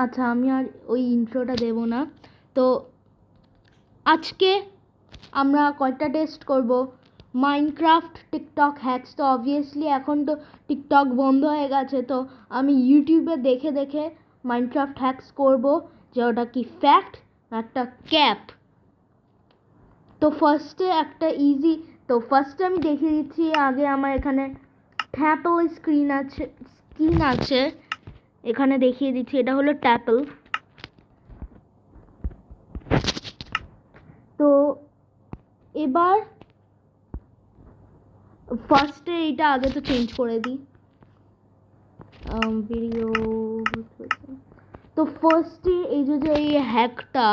আচ্ছা, আমি আর ওই ইন্ট্রোটা দেব না। তো আজকে আমরা কয়টা টেস্ট করব, মাইনক্রাফট টিকটক হ্যাকস। তো অবভিয়াসলি এখন তো টিকটক বন্ধ হয়ে গেছে, তো আমি ইউটিউবে দেখে দেখে মাইনক্রাফট হ্যাকস করব, যে ওটা কি ফ্যাক্ট না একটা ক্যাপ। তো ফার্স্টে একটা ইজি, তো ফার্স্টে আমি দেখিয়ে দিচ্ছি। আগে আমার এখানে ট্যাপল স্ক্রিন আছে, এখানে দেখিয়ে দিচ্ছি, এটা হলো ট্যাপল। তো এবার ফার্স্টে এইটা আগে তো চেঞ্জ করে দিই ভিডিও। তো ফার্স্টে এই যে এই হ্যাকটা,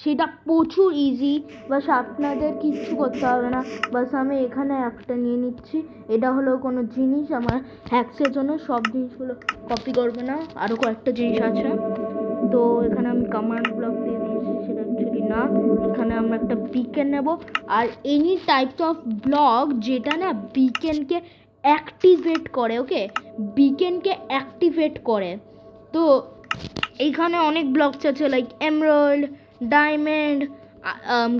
সেটা প্রচুর ইজি, বাস আপনাদের কিচ্ছু করতে হবে না। বাস আমি এখানে একটা নিয়ে নিচ্ছি, এটা হলো কোনো জিনিস আমার হ্যাকসের জন্য, সব জিনিসগুলো কপি করবে না, আরও কয়েকটা জিনিস আছে। তো এখানে আমি কমান্ড ব্লক দিয়ে দিয়েছি, সেটা অ্যাকচুয়ালি না। এখানে আমরা একটা বিকেন নেব, আর এনি টাইপস অফ ব্লক যেটা না বিকেনকে অ্যাক্টিভেট করে, ওকে, বিকেনকে অ্যাক্টিভেট করে। তো এইখানে অনেক ব্লকস আছে, like emerald, diamond,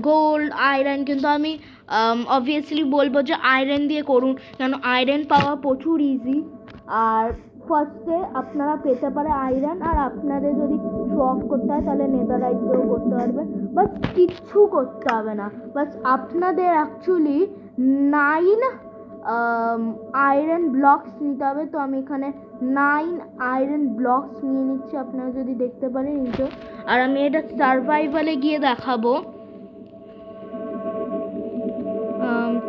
gold, iron. কিন্তু আমি অবভিয়াসলি বলবো যে আয়রন দিয়ে করুন, কেন আয়রন পাওয়া প্রচুর ইজি। আর ফার্স্টে আপনারা পেতে পারে আয়রন, আর আপনাদের যদি শো অফ করতে হয় তাহলে নেদাররাইট দিয়েও করতে পারবেন। বাস কিচ্ছু করতে হবে না, বাস আপনাদের অ্যাকচুয়ালি 9 আয়রন ব্লকস নিতে হবে। তো আমি এখানে 9 আয়রন ব্লকস নিয়ে নিচ্ছি, আপনারা যদি দেখতে পারেন নিচে। আর আমি এটা সার্ভাইভালে গিয়ে দেখাবো।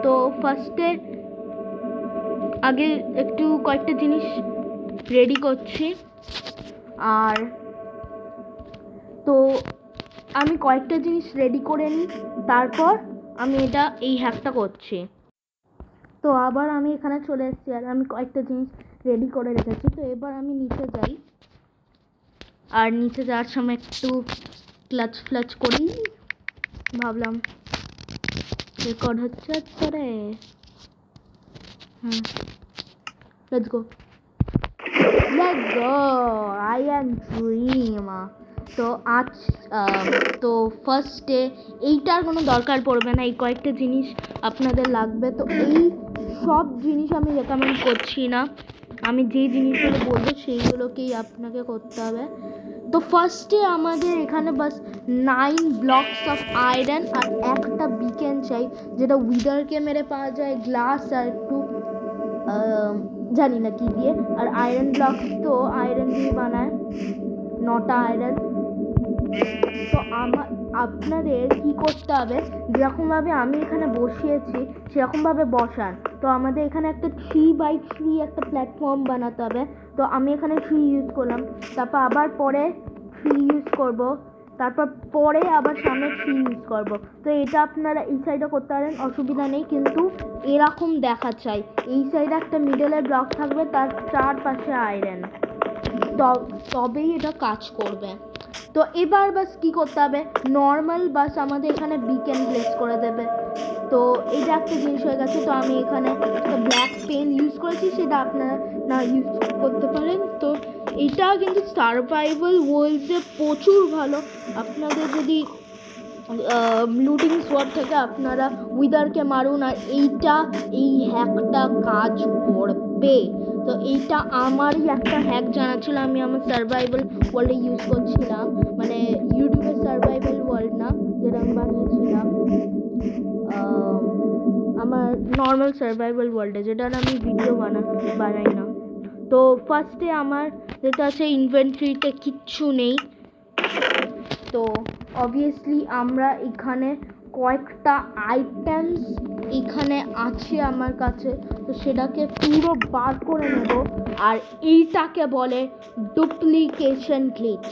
তো ফার্স্টে আগে একটু কয়েকটা জিনিস রেডি করছি, আর তো আমি কয়েকটা জিনিস রেডি করে নিই, তারপর আমি এই হ্যাকটা করছি। তো আবার আমি এখানে চলে এসেছি, আর আমি কয়েকটা জিনিস রেডি করে রেখেছি। তো এবার আমি নিচে যাই, আর নিচে যাওয়ার সময় একটু ক্লাচ ফ্লাচ করি, ভাবলাম রেকর্ড হচ্ছে করে। Let's go, I am dream. তো তো ফার্স্টে এইটার কোনো দরকার পড়বে না, এই কয়েকটা জিনিস আপনাদের লাগবে। তো এই সব জিনিস আমি রেকমেন্ড করছি না, আমি যে জিনিসগুলো বলবো সেইগুলোকেই আপনাকে করতে হবে। তো ফার্স্টে আমাদের এখানে বাস 9 ব্লকস অফ আয়রন আর একটা বিকেন চাই, যেটা উইদারকে মেরে পাওয়া যায়, গ্লাস আর একটু জানি না কি দিয়ে। আর আয়রন ব্লকস তো আয়রন দিয়ে বানায়, 9টা আয়রন। তো আপনাদের কি করতে হবে, যেরকমভাবে আমি এখানে বসিয়েছি সেরকমভাবে বসান। তো আমাদের এখানে একটা 3x3 একটা প্ল্যাটফর্ম বানাতে হবে। তো আমি এখানে 3 ইউজ করলাম, তারপর আবার পরে 3 ইউজ করব, তারপর পরে আবার সামনে 3 ইউজ করব। তো এটা আপনারা এই সাইডে করতে পারেন, অসুবিধা নেই, কিন্তু এরকম দেখা চাই। এই সাইডে একটা মিডলের ব্লক থাকবে, তার চারপাশে আয়রন, তবেই এটা কাজ করবে। তো এবার বাস কি করতে হবে, নর্মাল বাস আমাদের এখানে বিকেন প্লেস করে দেবে। তো এইটা একটা জিনিস হয়ে গেছে। তো আমি এখানে একটা ব্ল্যাক পেন ইউজ করেছি, সেটা আপনারা না ইউজ করতে পারেন। তো এটা কিন্তু সার্ভাইভাল ওয়ার্ল্ডে প্রচুর ভালো। আপনাদের যদি লুটিং স্পট থেকে আপনারা উইদারকে মারুন, আর এই হ্যাকটা কাজ করবে। তো এইটা আমারই একটা হ্যাক জানা ছিল, আমি আমার সার্ভাইভাল ওয়ার্ল্ডে ইউজ করছিলাম, মানে ইউটিউবের সার্ভাইভাল ওয়ার্ল্ড না, যেটা আমি বানিয়েছিলাম আমার নর্মাল সার্ভাইভাল ওয়ার্ল্ডে, যেটার আমি ভিডিও বানাই না। তো ফার্স্টে আমার যেটা আছে, ইনভেন্টরিতে কিচ্ছু নেই। তো অবভিয়াসলি আমরা এখানে কয়েকটা আইটেমস এখানে আছে আমার কাছে, তো সেটাকে পুরো বার করে নেব। আর এইটাকে বলে ডুপ্লিকেশন গ্লিচ।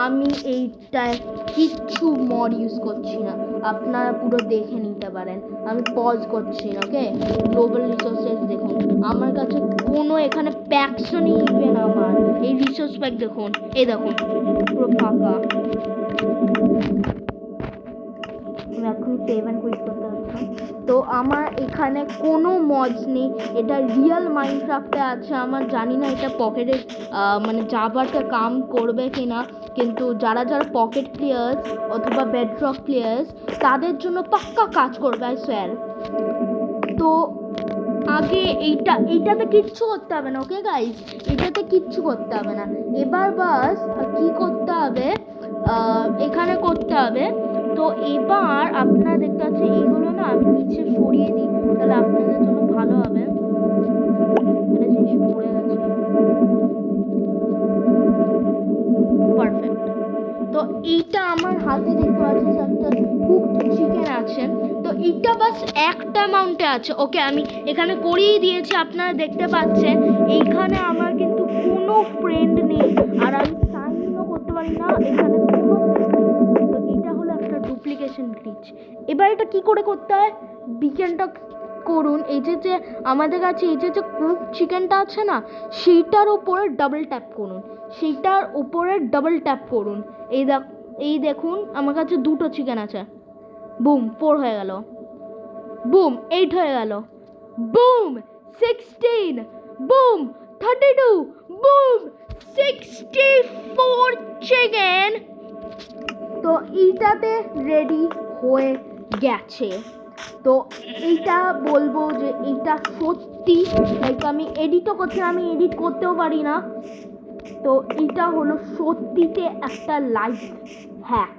আমি এইটায় কিচ্ছু মড ইউজ করছি না, আপনারা পুরো দেখে নিতে পারেন, আমি পজ করছি না। ওকে, গ্লোবাল রিসোর্সেস দেখুন, আমার কাছে কোনো এখানে প্যাকসও নেই। ইভেন আমার এই রিসোর্স প্যাক দেখুন, এই দেখুন পুরো ফাঁকা। আমি এখনই সেভ অ্যান্ড কুইট করতে পারতাম। তো আমার এখানে কোনো মডস নেই, এটা রিয়েল মাইনক্রাফটে আছে। আমার জানি না এটা পকেটে মানে জাভাতে কাম করবে কি না, কিন্তু যারা যারা পকেট প্লেয়ার্স অথবা বেডরক প্লেয়ার্স তাদের জন্য পাক্কা কাজ করবে, আই সোয়ার। তো আগে এইটাতে কিচ্ছু করতে হবে না, ওকে গাইজ, এটাতে কিচ্ছু করতে হবে না। এবার বাস কি করতে হবে, এখানে করতে হবে। তো এবার আপনারা দেখতে পাচ্ছেন এইগুলো না আমি নিচে সরিয়ে দিই, তাহলে আপনাদের জন্য ভালো হবে। এটা জিনিস পড়ে গেছে, পারফেক্ট। তো এইটা আমার হাতে দেখতে পাচ্ছি একটা কুকড চিকেন আছে। তো এইটা বাস একটা অ্যামাউন্টে আছে, ওকে আমি এখানে করিয়ে দিয়েছি, আপনারা দেখতে পাচ্ছেন। এইখানে আমার কিন্তু কোনো ফ্রেন্ড নেই, আর আমি সাইনও করতে পারি না, এখানে কোনো ফ্রেন্ড নেই। তো এটা হলো একটা ডুপ্লিকেশন গ্লিচ। এবার এটা কি করে করতে হয়, বিকেনটা করুন। এই যে আমাদের কাছে এই যে কুক চিকেনটা আছে না, সেইটার উপরে ডাবল ট্যাপ করুন, সেইটার উপরে ডাবল ট্যাপ করুন। এই দেখুন আমার কাছে 2টো চিকেন আছে। বুম 4 হয়ে গেল, বুম 8 হয়ে গেল, বুম 16, বুম 32, বুম 64 চিকেন। তো এইটাতে রেডি হয়ে গেছে। তো এইটা বলবো যে এইটা সত্যি, লাইক আমি এডিটও করছি, আমি এডিট করতেও পারি না। তো এইটা হলো সত্যিতে একটা লাইফ হ্যাক।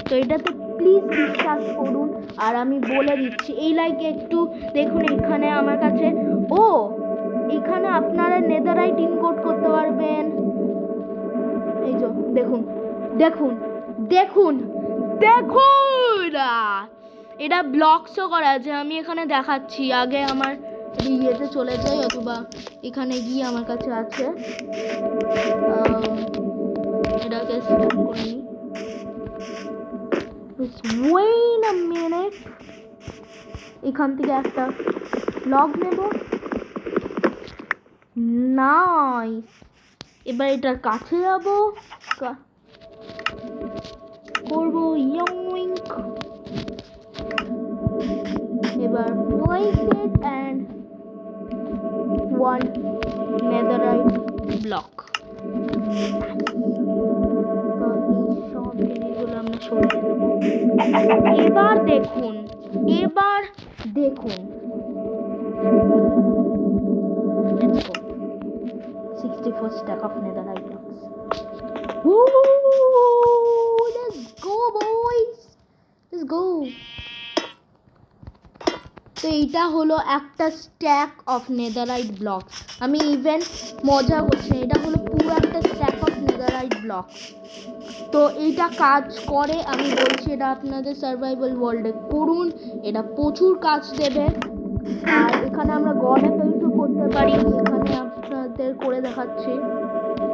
তো এটাতে প্লিজ বিশ্বাস করুন, আর আমি বলে দিচ্ছি এই লাইকে একটু দেখুন। এখানে আমার কাছে এখানে আপনারা নেদাররাইট ইনকোড করতে পারবেন। এই যে দেখুন দেখুন দেখুন দেখুন, এটা ব্লকসও করা আছে, আমি এখানে দেখাচ্ছি। আগে আমার ইয়েতে চলে যাই, অথবা এখানে গিয়ে আমার কাছে আছে, এটাকে স্টার্ট করে নিই। ওয়েট আ মিনিট, এখান থেকে একটা ব্লক নেব, নাইস। এবার এটার কাছে যাব, করবো ইয়িংক। এবার place it and one netherite block। তো এই সব জিনিসগুলো আমরা সরিয়ে দেবো। এবার দেখুন let's go, 64 stack of netherite blocks। Woo! Let's go boys, let's go। তো এইটা হলো একটা স্ট্যাক অফ নেদারাইট ব্লক। আমি ইভেন মজা করছি, এটা হলো পুরো একটা স্ট্যাক অফ নেদারাইট ব্লক। তো এইটা কাজ করে, আমি বলছি এটা আপনাদের সার্ভাইভাল ওয়ার্ল্ডে করুন, এটা প্রচুর কাজ দেবে। আর এখানে আমরা গড অ্যাপেলসও করতে পারি, এখানে আপনাদের করে দেখাচ্ছি।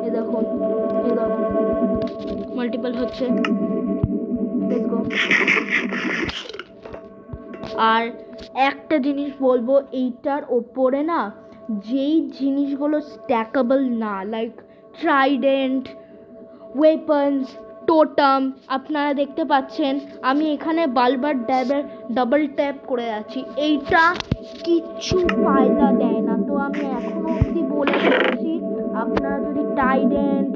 এই দেখুন মাল্টিপল হচ্ছে, লেটস গো। আর একটা জিনিস বলবো, এইটার ওপরে না যেই জিনিসগুলো স্ট্যাকেবল না, লাইক ট্রাইডেন্ট, ওয়েপন্স, টোটাম, আপনারা দেখতে পাচ্ছেন আমি এখানে বারবার ডাবল ট্যাপ করে যাচ্ছি, এইটা কিচ্ছু ফায়দা দেয় না। তো আমি এখনো অবধি বলে দিচ্ছি, আপনারা যদি ট্রাইডেন্ট,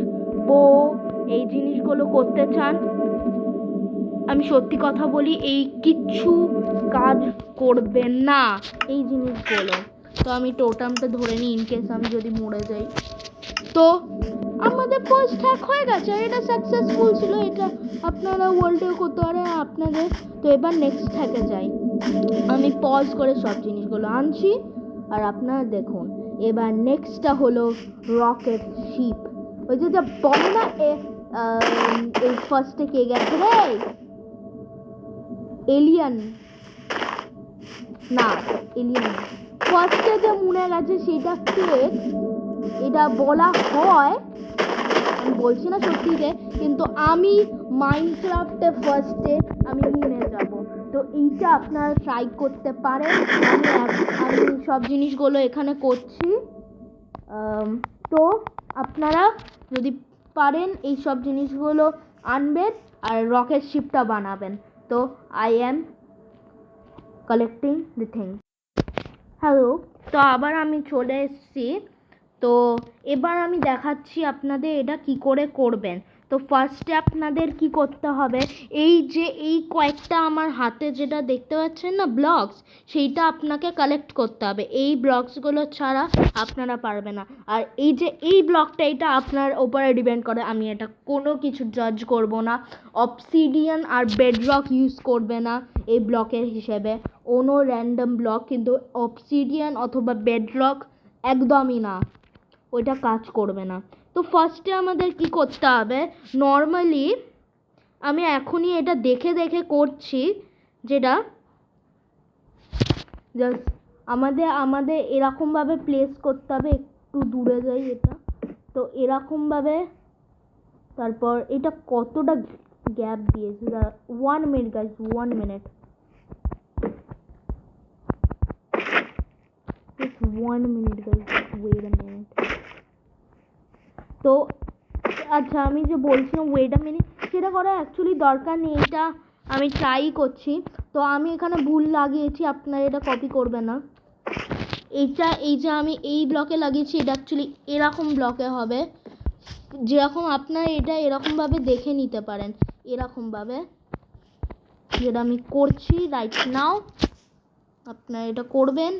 বো এই জিনিসগুলো করতে চান, আমি সত্যি কথা বলি, এই কিচ্ছু কাজ করবে না এই জিনিসগুলো। তো আমি টোটামটা ধরে নিই ইনকেস আমি যদি মরে যাই। তো আমাদের ফার্স্ট হ্যাক হয়ে গেছে, এটা সাকসেসফুল ছিল, এটা আপনারা ওয়ার্ল্ডেও করতে পারেন আপনাদের। তো এবার নেক্সট হ্যাকে যাই, আমি পজ করে সব জিনিসগুলো আনছি, আর আপনারা দেখুন। এবার নেক্সটটা হলো রকেট শিপ। ওই যে যা বলে না এই ফার্স্টে কে গেছে রে, এলিয়ান না, এলিয়ান ফার্স্টে যে মুনে গেছে সেটা ফেক, এটা বলা হয়, আমি বলছি না সত্যিতে, কিন্তু আমি মাইনক্রাফটে ফার্স্টে আমি মুনে যাব। তো এইটা আপনারা ট্রাই করতে পারেন। আমি সব জিনিসগুলো এখানে করছি। তো আপনারা যদি পারেন এই সব জিনিসগুলো আনবেন আর রকেট শিপটা বানাবেন। তো I am collecting the thing. Hello, তো আবার আমি চলে এসেছি। তো এবার আমি দেখাচ্ছি আপনাদের এটা কি করে করবেন। তো ফার্স্টে আপনাদের কি করতে হবে, এই কয়েকটা আমার হাতে যেটা দেখতে পাচ্ছেন না ব্লকস, সেইটা আপনাকে কালেক্ট করতে হবে। এই ব্লকসগুলো ছাড়া আপনারা পারবে না। আর এই ব্লকটা এটা আপনার ওপরে ডিপেন্ড করে, আমি এটা কোনো কিছু জাজ করব না। অবসিডিয়ান আর বেডরক ইউজ করবে না এই ব্লকের হিসেবে, কোনো র্যান্ডম ব্লক, কিন্তু অবসিডিয়ান অথবা বেডরক একদমই না, ওইটা কাজ করবে না। তো ফার্স্টে আমাদের কি করতে হবে, নর্মালি আমি এখনই এটা দেখে দেখে করছি, যেটা জাস্ট আমাদের এরকমভাবে প্লেস করতে হবে। একটু দূরে যাই এটা, তো এরকমভাবে, তারপর এটা কতটা গ্যাপ দিয়েছে, 1 minute guys, 1 minute, 1 minute guys, wait a minute. তো আচ্ছা, আমি যে বলছিলাম ওয়েট আ মিনিট, সেটা করা অ্যাকচুয়ালি দরকার নেই, এটা আমি ট্রাই করছি। তো আমি এখানে ভুল লাগিয়েছি, আপনারা এটা কপি করবে না। এই যে আমি এই ব্লকে লাগিয়েছি, এটা অ্যাকচুয়ালি এরকম ব্লকে হবে, যেরকম আপনারা এটা এরকমভাবে দেখে নিতে পারেন, এরকমভাবে যেটা আমি করছি রাইট নাও, আপনারা এটা করবেন।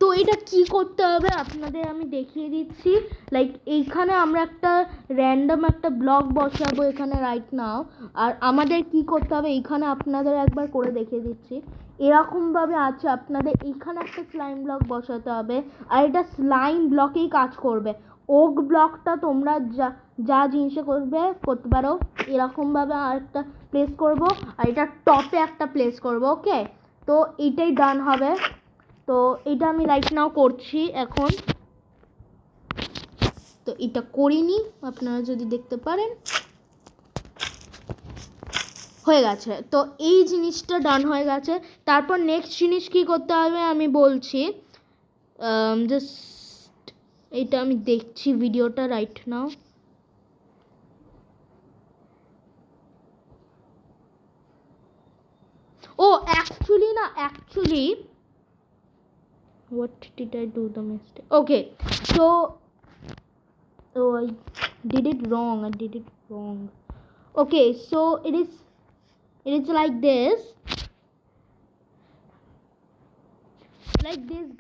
তো এটা কি করতে হবে আপনাদের আমি দেখিয়ে দিচ্ছি। লাইক এইখানে আমরা একটা র্যান্ডম একটা ব্লক বসাবো এখানে রাইট নাও। আর আমাদের কি করতে হবে, এইখানে আপনাদের একবার করে দেখিয়ে দিচ্ছি, এরকমভাবে আছে, আপনাদের এইখানে একটা স্লাইম ব্লক বসাতে হবে। আর এটা স্লাইম ব্লকেই কাজ করবে। ওক ব্লকটা তোমরা যা জিনিসে করতে পারো, এরকমভাবে আর একটা প্লেস করবো, আর এটা টপে একটা প্লেস করবো। ওকে, তো এইটাই ডান হবে। তো এটা আমি রাইট নাও করছি এখন। তো এটা করিনি, আপনারা যদি দেখতে পারেন হয়ে গেছে। তো এই জিনিসটা ডান হয়ে গেছে। তারপর নেক্সট জিনিস কি করতে হবে আমি বলছি, জাস্ট এটা আমি দেখছি ভিডিওটা রাইট নাও। ও actually what did I do the mistake? Okay, so I did it wrong. Okay, so it is like this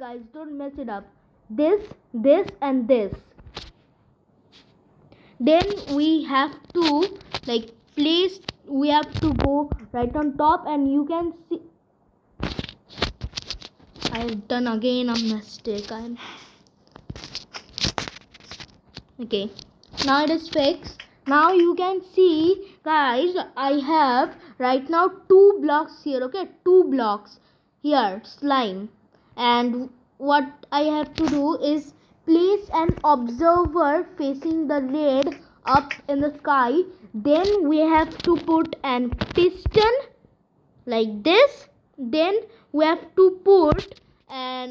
guys, don't mess it up. This and this, then we have to we have to go right on top, and you can see I have done again a mistake. Okay, now it is fixed. Now you can see guys, I have right now 2 blocks here. Okay, 2 blocks here, slime. And what I have to do is place an observer facing the red up in the sky. Then we have to put an piston like this. Then we have to put an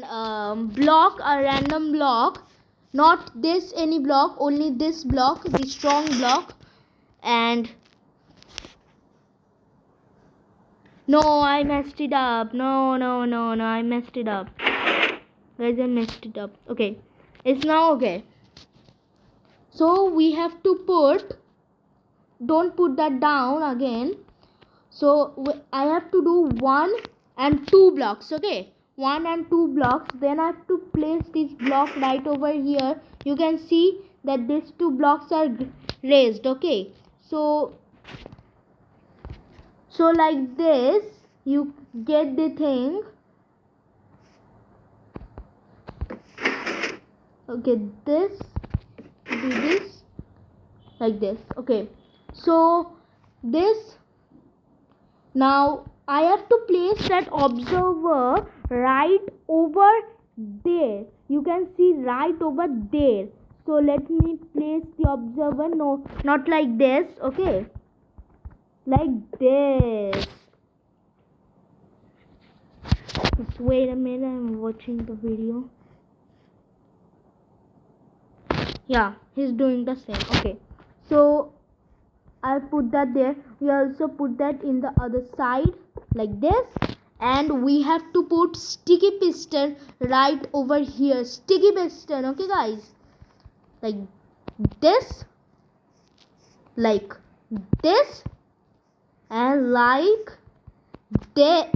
block, a random block, not this any block, only this block, the strong block. And no, I messed it up. No, I messed it up guys, I messed it up. Okay, it's now okay. So we have to put, don't put that down again. So I have to do 1 and 2 blocks. Okay, 1 and 2 blocks. Then I have to place this block right over here. You can see that these 2 blocks are raised. Okay, so like this you get the thing. Okay, this, do this like this. Okay, so this, now I have to place that observer right over there. You can see right over there. So let me place the observer, no, not like this. Okay, like this. Just wait a minute, I'm watching the video. Yeah, he's doing the same. Okay, So I put that there. We also put that in the other side like this, and we have to put sticky piston right over here. Sticky piston, okay guys, like this, like this, and like they,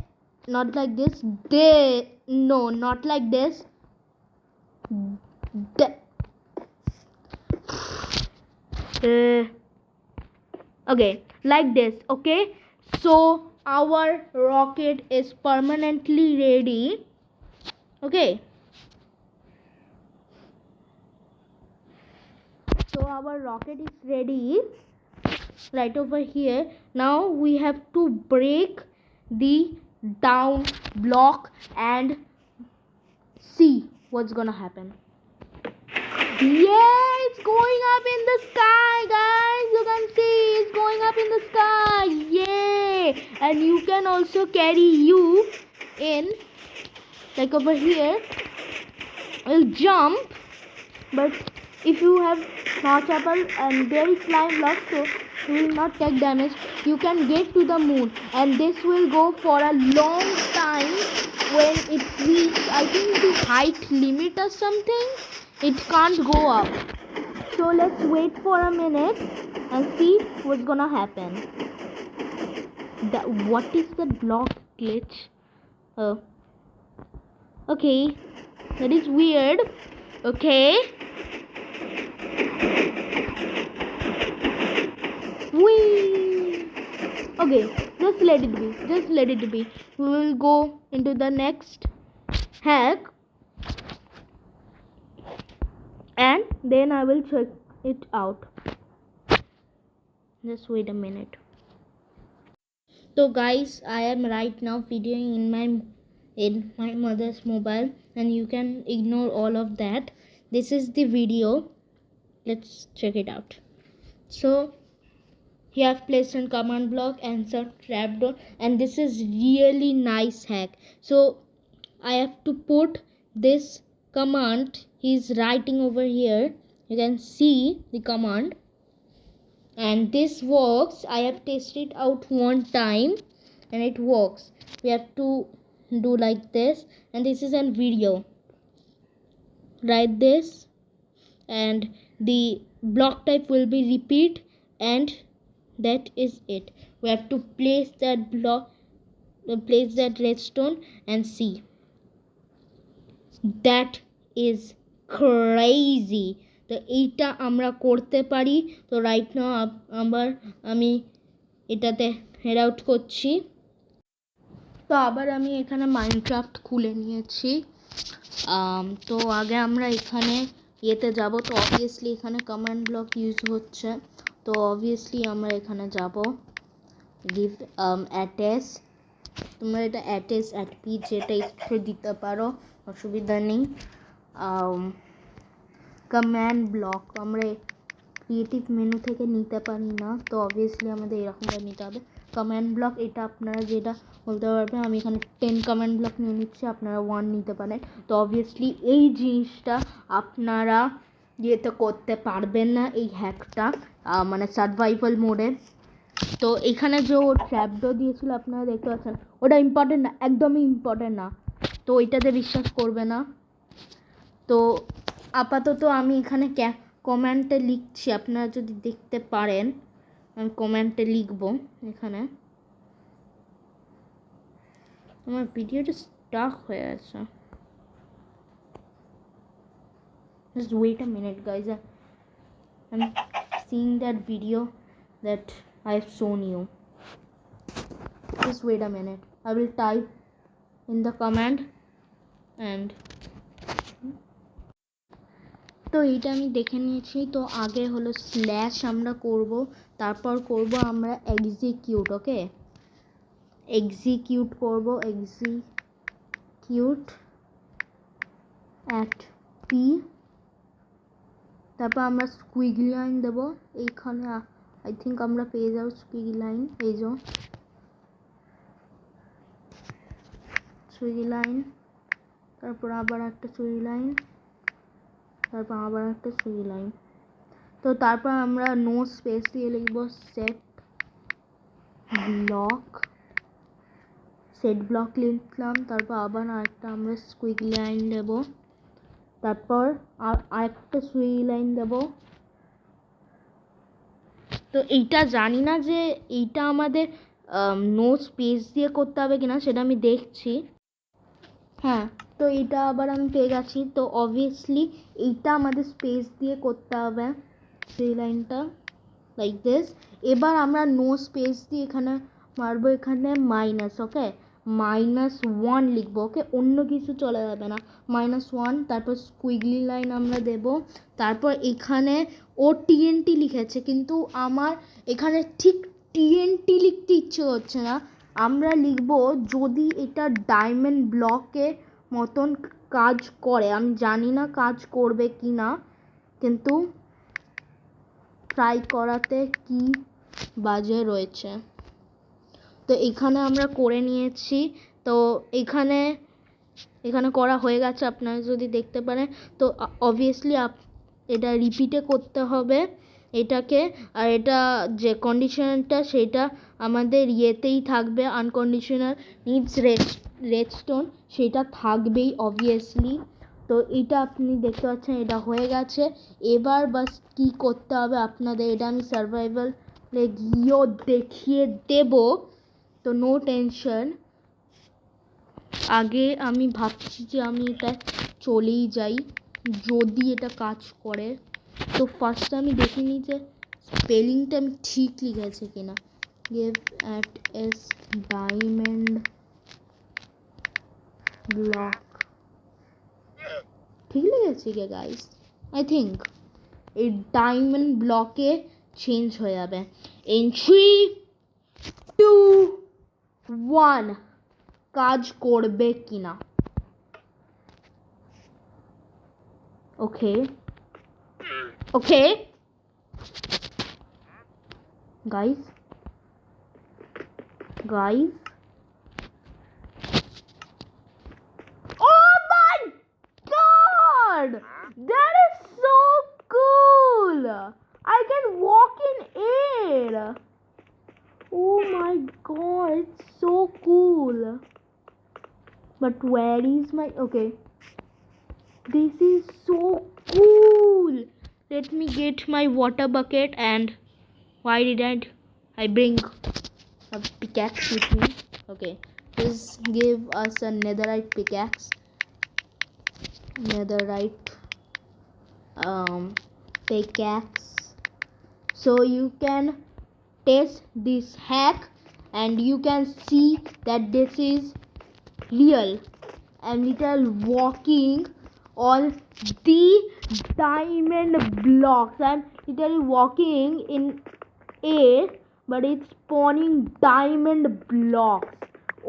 not like this, they, no, not like this, okay, like this. Okay, so our rocket is permanently ready. Okay, so our rocket is ready right over here. Now we have to break the down block and see what's gonna happen. Yeah, it's going up in the sky, guys. You can see it's going up in the sky. Yeah, and you can also carry you in, like over here. Will jump, but if you have notch apple and there is slime block, so you will not take damage. You can get to the moon, and this will go for a long time. When it reaches, I think, the height limit or something, it can't go up. So let's wait for a minute and see what's gonna happen. What is the block glitch? Okay, that is weird. Okay, whee. Okay, just let it be, just let it be. We will go into the next hack, and then I will check it out. Just wait a minute. So guys, I am right now videoing in my mother's mobile, and you can ignore all of that. This is the video. Let's check it out. So you have placed a command block and some trapdoor, and this is really nice hack. So I have to put this command he's writing over here. You can see the command, and this works. I have tested out one time and it works. We have to do like this, and this is a video. Write this, and the block type will be repeat, and that is it. We have to place that block, place that redstone, and see. That is crazy. তো এইটা আমরা করতে পারি। তো right now আবার আমি এটাতে head out করছি। তো আবার আমি এখানে মাইনক্রাফট খুলে নিয়েছি। তো আগে আমরা এখানে ইয়েতে যাব। তো অবভিয়াসলি এখানে কমান্ড ব্লক ইউজ হচ্ছে, তো অবভিয়াসলি আমরা এখানে যাব। গিভ অ্যাটেস, তোমরা এটা অ্যাটেস অ্যাটপি যেটা একটু দিতে পারো, অসুবিধা নেই। কমান্ড ব্লক আমরা ক্রিয়েটিভ মেনু থেকে নিতে পারি না, তো অবভিয়াসলি আমাদের এরকমভাবে নিতে হবে। কমান্ড ব্লক এটা আপনারা যেটা বলতে পারবেন, আমি এখানে 10 কমান্ড ব্লক নিয়ে নিচ্ছি, আপনারা 1 নিতে পারেন। তো অবভিয়াসলি এই জিনিসটা আপনারা ইয়েতে করতে পারবেন না, এই হ্যাকটা মানে সার্ভাইভাল মোডে। তো এখানে যে ও ট্র্যাপডোর দিয়েছিল আপনারা দেখতে পাচ্ছেন, ওটা ইম্পর্টেন্ট না, একদমই ইম্পর্টেন্ট না, তো ওইটাতে বিশ্বাস করবে না। তো আপাতত আমি এখানে কমেন্টে লিখছি, আপনারা যদি দেখতে পারেন আমি কমেন্টে লিখব এখানে। আমার ভিডিওটা স্টাক হয়ে আছে, just wait a minute guys, I'm seeing that video that I've shown you. Just wait a minute, I will type in the comment and তো এইটা আমি দেখে নিয়েছি। তো আগে হলো স্ল্যাশ আমরা করব, তারপর করব আমরা এক্সিকিউট। ওকে, এক্সিকিউট করব, এক্সিকিউট অ্যাট পি, তারপর আমরা স্কুইগলি লাইন দেবো এইখানে। আই থিঙ্ক আমরা পেয়ে যাবো স্কুইগলি লাইন, এই যে সুইগি লাইন, তারপর আবার একটা সুইগি লাইন, তারপর আবার একটা সুইগি লাইন। তো তো তারপর আমরা নো স্পেস দিয়ে লিখব সেট ব্লক লিখলাম, তারপর আবার আরেকটা আমরা স্কুইগলি লাইন দেব, তারপর আরেকটা সুইগলি লাইন দেব। তো এইটা জানি না যে এইটা আমাদের নো স্পেস দিয়ে করতে হবে কিনা, সেটা আমি দেখছি। হ্যাঁ, তো এইটা আবার আমি পেয়ে গেছি। তো অবভিয়াসলি এইটা আমাদের স্পেস দিয়ে করতে হবে, সেই লাইনটা লাইক দিস। এবার আমরা নো স্পেস দিয়ে এখানে মারবো, এখানে মাইনাস, ওকে -1 লিখবো, ওকে, অন্য কিছু চলে যাবে না, -1। তারপর স্কুইগলি লাইন আমরা দেব, তারপর এখানে ও TNT লিখেছে, কিন্তু আমার এখানে ঠিক TNT লিখতে ইচ্ছে হচ্ছে না। আমরা লিখব যদি এটা ডায়মন্ড ব্লকে মতন কাজ করে, আমি জানি না কাজ করবে কি না, কিন্তু ট্রাই করাতে কি বাজে রয়েছে। তো এখানে আমরা করে নিয়েছি। তো এখানে করা হয়ে গেছে, আপনারা যদি দেখতে পারেন। তো অবভিয়াসলি এটা রিপিটে করতে হবে এটাকে, আর এটা যে কন্ডিশনটা সেটা আমাদের ইয়েতেই থাকবে, আনকন্ডিশনাল নিডস রেডস্টোন, সেটা থাকবেই অবভিয়াসলি। তো এটা আপনি দেখতে পাচ্ছেন এটা হয়ে গেছে। এবার বাস কি করতে হবে আপনাদের, এটা আমি সার্ভাইভালে গিয়েও দেখিয়ে দেব, তো নো টেনশন। আগে আমি ভাবছি যে আমি এটা চলেই যাই যদি এটা কাজ করে। তো ফার্স্ট আমি দেখে নিই যে স্পেলিংটা আমি ঠিক লিখেছি কিনা। Give at S diamond block, ঠিক লিখেছি কে গাইস? আই থিঙ্ক এই ডায়মন্ড ব্লকে চেঞ্জ হয়ে যাবে ইন 3, 2, 1। কাজ করবে কিনা, okay guys, oh my god, that is so cool. I can walk in air. Oh my god, it's so cool. But where is my, okay, this is so cool. Let me get my water bucket. And why didn't I bring a pickaxe with me? Okay, just give us a netherite pickaxe, pickaxe, so you can test this hack and you can see that this is real. I'm literally walking on the diamond blocks. I'm literally walking in air, but it's spawning diamond blocks.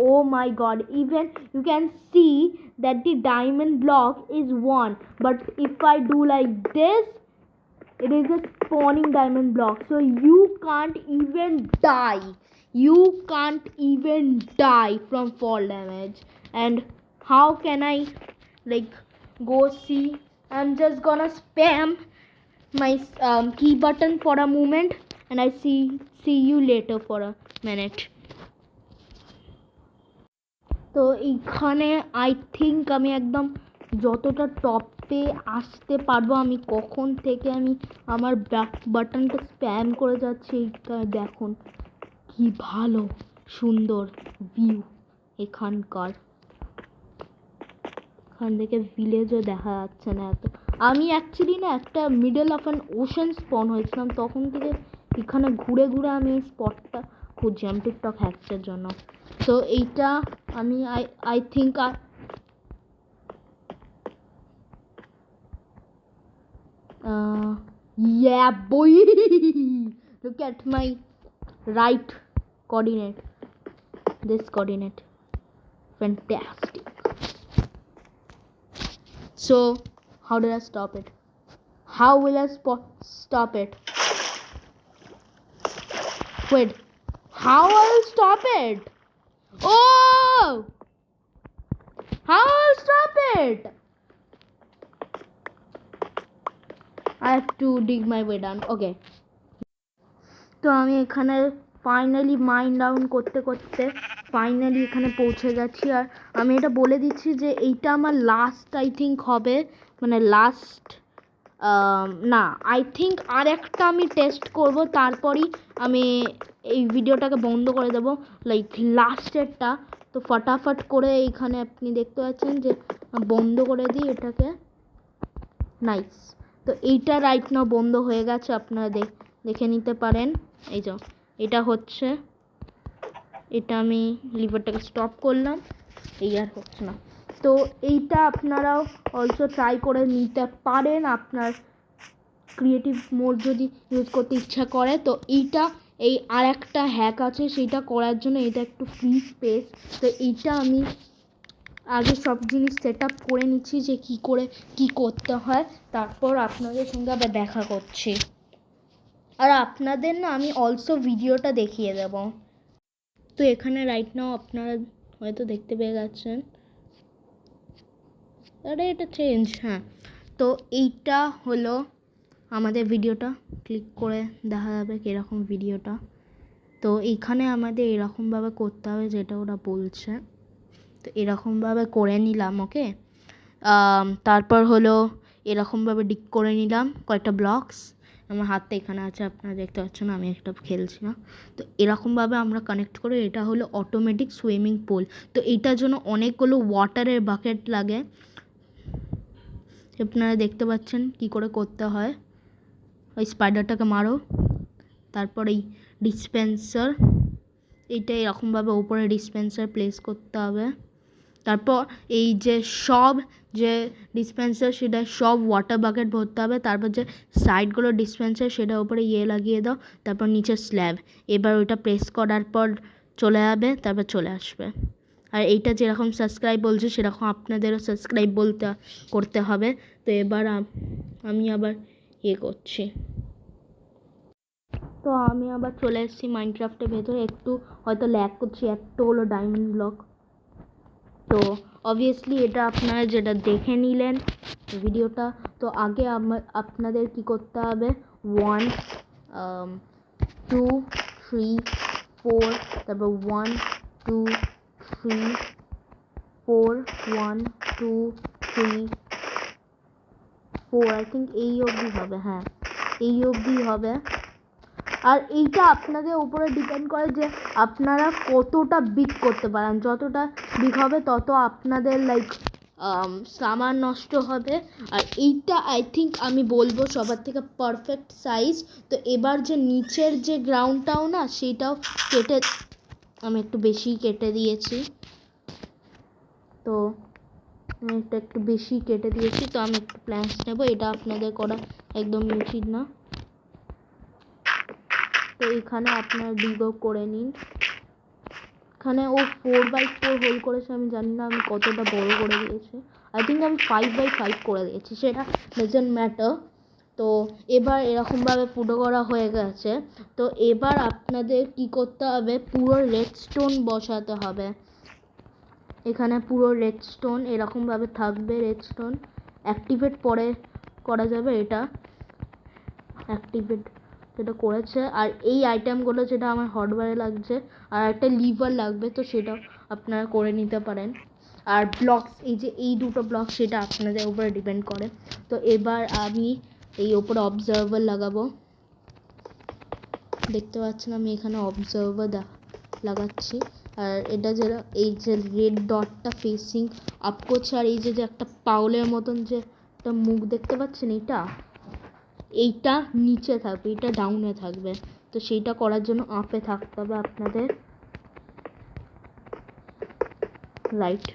Oh my god, even you can see that the diamond block is 1, but if I do like this, it is a spawning diamond block, so you can't even die from fall damage. And how can I like go see? I'm just gonna spam my key button for a moment, and I see you later for a minute. তো এইখানে I think আমি একদম যতটা টপে আসতে পারবো, আমি কখন থেকে আমি আমার ব্যাক বাটনটা স্প্যাম করে যাচ্ছি। এইটা দেখুন কি ভালো সুন্দর ভিউ এখানকার, এখান থেকে ভিলেজও দেখা যাচ্ছে না এত। আমি অ্যাকচুয়ালি না একটা মিডল অফ অ্যান ওশান স্পন হয়েছিলাম, তখন থেকে এখানে ঘুরে ঘুরে আমি এই স্পটটা খুঁজছিলাম টিকটক হ্যাকসের জন্য। তো এইটা আমি I think yeah boy, look at my right coordinate, this coordinate, fantastic. So how did I stop it? How will I stop it? Wait, how I will stop it? Oh, how I will stop it? I have to dig my way down. Okay. তো আমি এখানে finally mind down করতে করতে finally এখানে পৌঁছে গেছি। আর আমি এটা বলে দিচ্ছি যে এইটা আমার লাস্ট আই থিঙ্ক হবে, মানে লাস্ট না, আই থিঙ্ক আর একটা আমি টেস্ট করব, তারপরই আমি এই ভিডিওটাকে বন্ধ করে দেবো, লাইক লাস্টেরটা। তো ফটাফট করে এইখানে আপনি দেখতে পাচ্ছেন যে বন্ধ করে দিই এটাকে। নাইস। তো এইটা রাইট নাও বন্ধ হয়ে গেছে, আপনারা দেখে নিতে পারেন। এই যে এটা হচ্ছে, এটা আমি লিভারটাকে স্টপ করলাম, এই আর হচ্ছে না। তো এইটা আপনারাও অলসো ট্রাই করে নিতে পারেন আপনার ক্রিয়েটিভ মোড যদি ইউজ করতে ইচ্ছা করে। তো এইটা এই আর একটা হ্যাক আছে, সেইটা করার জন্য এটা একটু ফ্রি স্পেস। তো এইটা আমি আগে সব জিনিস সেট আপ করে নিচ্ছি যে কী করে কী করতে হয়, তারপর আপনাদের সঙ্গে আবার দেখা করছি। আর আপনাদের না আমি অলসো ভিডিওটা দেখিয়ে দেব। তো এখানে রাইট নাও আপনারা হয়তো দেখতে পেয়ে গেছেন, আরে এটা চেঞ্জ, হ্যাঁ। তো এইটা হলো আমাদের ভিডিওটা, ক্লিক করে দেখা যাবে কীরকম ভিডিওটা। তো এইখানে আমাদের এরকমভাবে করতে হবে যেটা ওরা বলছে, তো এরকমভাবে করে নিলাম। ওকে, তারপর হলো এরকমভাবে ডিক করে নিলাম কয়েকটা ব্লকস। আমার হাতটা এখানে আছে, আপনারা দেখতে পাচ্ছেন, আমি একটা খেলছি না। তো এরকমভাবে আমরা কানেক্ট করে, এটা হলো অটোমেটিক সুইমিং পুল। তো এইটার জন্য অনেকগুলো ওয়াটারের বাকেট লাগে, আপনারা দেখতে পাচ্ছেন কি করে করতে হয়। ওই স্পাইডারটাকে মারো, তারপর এই ডিসপেন্সার, এইটা এরকমভাবে উপরে ডিসপেন্সার প্লেস করতে হবে। তারপর এই যে ডিসপেন্সার সেটা সব ওয়াটার বাকেট ভরতে হবে। তারপর যে সাইডগুলো ডিসপেন্সার সেটার উপরে লাগিয়ে দাও, তারপর নিচে স্ল্যাব। এবার ওইটা প্রেস করার পর চলে যাবে, তারপর চলে আসবে। আর এইটা যেরকম সাবস্ক্রাইব বলছে সেরকম আপনাদেরও সাবস্ক্রাইব করতে হবে। তো এবার আমি আবার করছি। তো আমি আবার চলে এসেছি মাইনক্রাফটের ভেতরে, একটু হয়তো ল্যাগ করছি, একটা হলো ডায়মন্ড ব্লক। তো অবভিয়াসলি এটা আপনারা যেটা দেখে নিলেন ভিডিওটা, তো আগে আপনাদের কি করতে হবে, 1 2 3 4, তারপর 1 2 3 4 1 2 3 4, আই থিঙ্ক এই অবধি হবে, হ্যাঁ এই অবধি হবে। আর এইটা আপনাদের উপরে ডিপেন্ড করে যে আপনারা কতটা বিগ করতে পারেন, যতটা বিগ হবে তত আপনাদের লাইক সামান নষ্ট হবে। আর এইটা আই থিঙ্ক আমি বলবো সবার থেকে পারফেক্ট সাইজ। তো এবার যে নিচের যে গ্রাউন্ডটাও না, সেইটাও কেটে, আমি একটু বেশি কেটে দিয়েছি। তো আমি একটু বেশি কেটে দিয়েছি, তো আমি একটু প্ল্যান্স নেবো, এটা আপনাদের করা একদম উচিত না। তো এখানে আপনারা ডিগও করে নিন। এখানে ও 4x4 হোল করেছে, আমি জানি না আমি কতটা বড় করে দিয়েছি, আই থিঙ্ক আমি 5x5 করে দিয়েছি, সেটা ডাজন্ট ম্যাটার। তো এবার এরকমভাবে ফুটো করা হয়ে গেছে। তো এবার আপনাদের কি করতে হবে, পুরো রেডস্টোন বসাতে হবে। এখানে পুরো রেডস্টোন এরকমভাবে থাকবে, রেডস্টোন অ্যাক্টিভেট পরে করা যাবে, এটা অ্যাক্টিভেট যেটা করেছে। আর এই আইটেমগুলো যেটা আমার হটবারে লাগছে, আর একটা লিভার লাগবে, তো সেটাও আপনারা করে নিতে পারেন। আর ব্লকস, এই যে এই দুটো ব্লক, সেটা আপনাদের উপরে ডিপেন্ড করে। তো এবার আমি এই ওপরে অবজারভার লাগাবো, দেখতে পাচ্ছেন আমি এখানে অবজারভার লাগাচ্ছি। আর এটা যেটা এই যে রেড ডটটা ফেসিং আপ করছে, আর এই যে একটা পাউলের মতন যে একটা মুখ দেখতে পাচ্ছেন, এইটা নিচে থাকবে, এটা ডাউনে থাকবে। তো সেইটা করার জন্য আপে থাকতে হবে আপনাদের, রাইট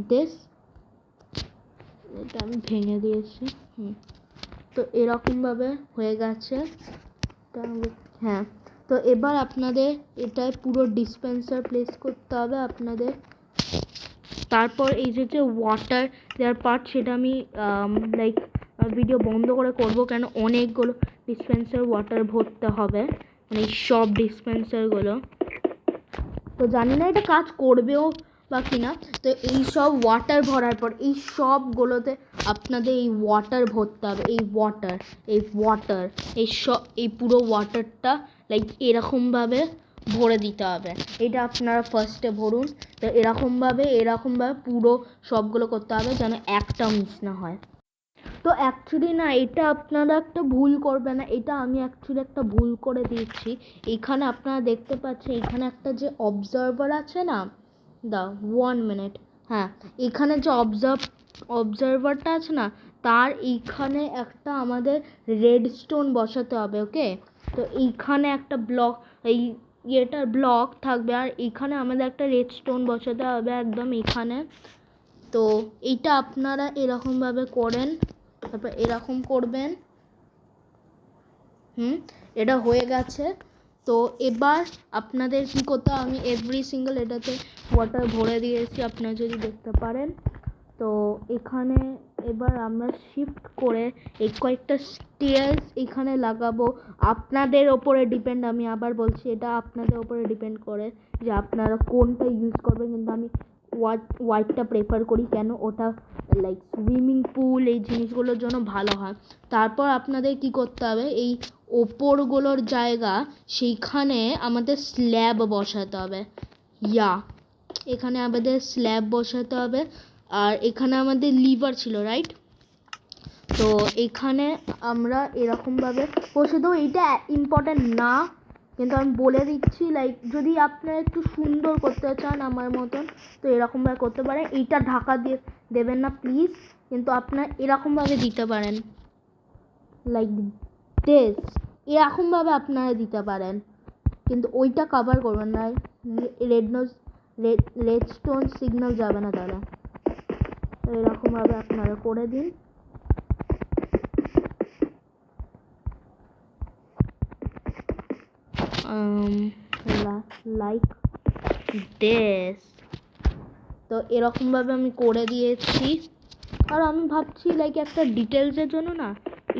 দিস, এটা আমি ভেঙে দিয়েছি। তো এরকমভাবে হয়ে গেছে, হ্যাঁ। তো এবার আপনাদের এটায় পুরো ডিসপেন্সার প্লেস করতে হবে আপনাদের। তারপর এই যে ওয়াটার দেওয়ার পার্ট, সেটা আমি লাইক ভিডিও বন্ধ করে করব, কেন অনেকগুলো ডিসপেন্সার ওয়াটার ভরতে হবে, মানে সব ডিসপেন্সারগুলো। তো জানি না এটা কাজ করবেও বা কিনা। তো এই সব ওয়াটার ভরার পর এই সবগুলোতে আপনাদের এই ওয়াটার ভরতে হবে, এই ওয়াটার এই পুরো ওয়াটারটা লাইক এরকমভাবে ভরে দিতে হবে। এটা আপনারা ফার্স্টে ভরুন। তো এরকমভাবে পুরো সবগুলো করতে হবে যেন একটা মিস না হয়। তো অ্যাকচুয়ালি না, এটা আপনারা একটা ভুল করবে না, এটা আমি অ্যাকচুয়ালি একটা ভুল করে দিয়েছি। এখানে আপনারা দেখতে পাচ্ছেন এখানে একটা যে অবজারভার আছে না, 1 মিনিট, হ্যাঁ, এখানে যে অবজারভারটা আছে না, তার এইখানে একটা আমাদের রেডস্টোন বসাতে হবে। ওকে, তো এইখানে একটা এটার ব্লক থাকবে, আর এখানে আমাদের একটা রেডস্টোন বসাতে হবে একদম এখানে। তো এইটা আপনারা এরকমভাবে করেন, তারপর এরকম করবেন। এটা হয়ে গেছে। তো এবার আপনাদের কী করতে হবে, আমি এভরি সিঙ্গেল এটাতে ওয়াটার ভরে দিয়েছি, আপনারা যদি দেখতে পারেন। তো এখানে এবার আমরা শিফট করে এই কয়েকটা স্টেয়ার্স এখানে লাগাবো। আপনাদের ওপরে ডিপেন্ড, আমি আবার বলছি এটা আপনাদের ওপরে ডিপেন্ড করে যে আপনারা কোনটা ইউজ করবেন, কিন্তু আমি হোয়াইটটা প্রেফার করি। কেন? ওটা লাইক সুইমিং পুল এই জিনিসগুলোর জন্য ভালো হয়। তারপর আপনাদের কি করতে হবে, এই ওপরগুলোর জায়গা সেইখানে আমাদের স্ল্যাব বসাতে হবে। এখানে আমাদের স্ল্যাব বসাতে হবে। আর এখানে আমাদের লিভার ছিল, রাইট? তো এখানে আমরা এরকমভাবে বসে দেবো। এইটা ইম্পর্টেন্ট না, কিন্তু আমি বলে দিচ্ছি, লাইক যদি আপনারা একটু সুন্দর করতে চান আমার মতন, তো এরকমভাবে করতে পারেন। এইটা ঢাকা দিয়ে দেবেন না প্লিজ, কিন্তু আপনারা এরকমভাবে দিতে পারেন, লাইক দিস, এরকমভাবে আপনারা দিতে পারেন, কিন্তু ওইটা কভার করবেন না। রেডস্টোন সিগন্যাল যাবে না তাহলে। এরকমভাবে আপনারা করে দিন। Like this. তো এরকমভাবে আমি করে দিয়েছি। আর আমি ভাবছি লাইক একটা ডিটেলসের জন্য না,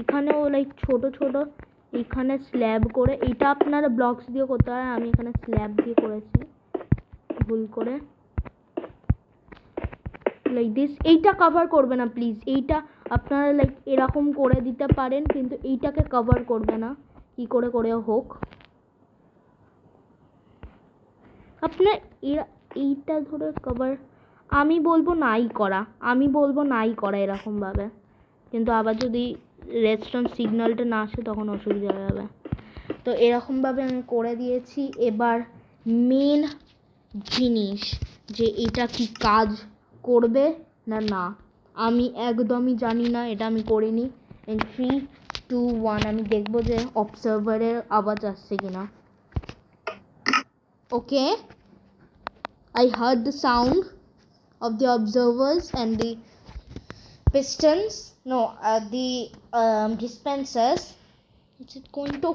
এখানেও লাইক ছোট এখানে স্ল্যাব করে, এটা আপনারা ব্লকস দিয়ে করতে পারেন, আমি এখানে স্ল্যাব দিয়ে করেছি ভুল করে, লাইক দিস। এইটা কভার করবে না প্লিজ, এইটা আপনারা লাইক এরকম করে দিতে পারেন, কিন্তু এইটাকে কভার করবে না, কি করে হোক। আপনার এইটা ধরে কভার, আমি বলবো নাই করা এরকমভাবে, কিন্তু আবার যদি রেডস্টোন সিগন্যালটা না আসে তখন অসুবিধা হয়ে যাবে। তো এরকমভাবে আমি করে দিয়েছি। এবার মেন জিনিস, যে এটা কি কাজ করবে না, আমি একদমই জানি না, এটা আমি করিনি। 3, 2, 1 আমি দেখবো যে অবজারভারের আওয়াজ আসছে কিনা। ওকে, I heard the sound of the observers and the pistons, the dispensers. Is it going to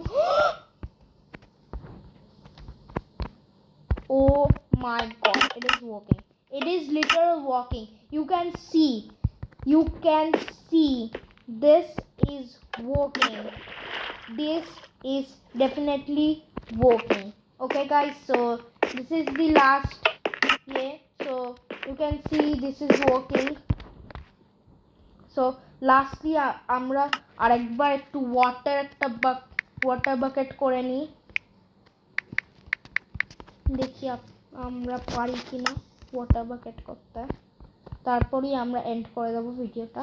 oh my god, it is working, it is literally working. You can see this is working, this is definitely working. Okay guys, so this is the last so you can see this is working. So lastly আমরা আরেকবার একটু water bucket করে নিই, দেখি আমরা পারি কিনা water bucket করতে। তারপরেই আমরা এন্ড করে দেবো ভিডিওটা,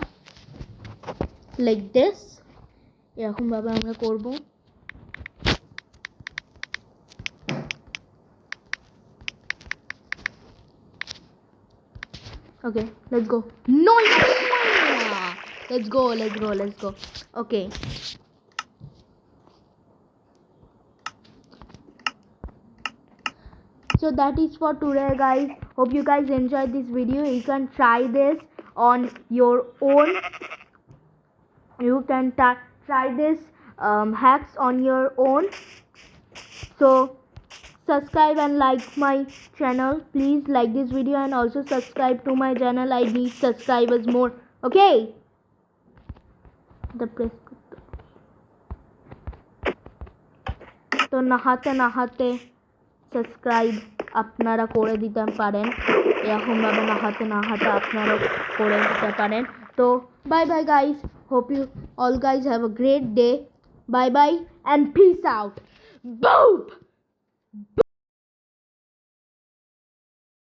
লাইক দিস। এরকমভাবে আমরা করব। Okay, let's go. No, let's go. Okay. So that is for today guys. Hope you guys enjoyed this video. You can try this on your own. You can try this hacks on your own. So subscribe and like my channel. Please like this video and also subscribe to my channel. I need subscribers more. Okay, the press तो नहाते subscribe আপনারা করে দিতে পারেন, এরকমভাবে না হাতে আপনারা করে দিতে পারেন। তো bye bye guys, hope you all guys have a great day. Bye bye and peace out. Boom.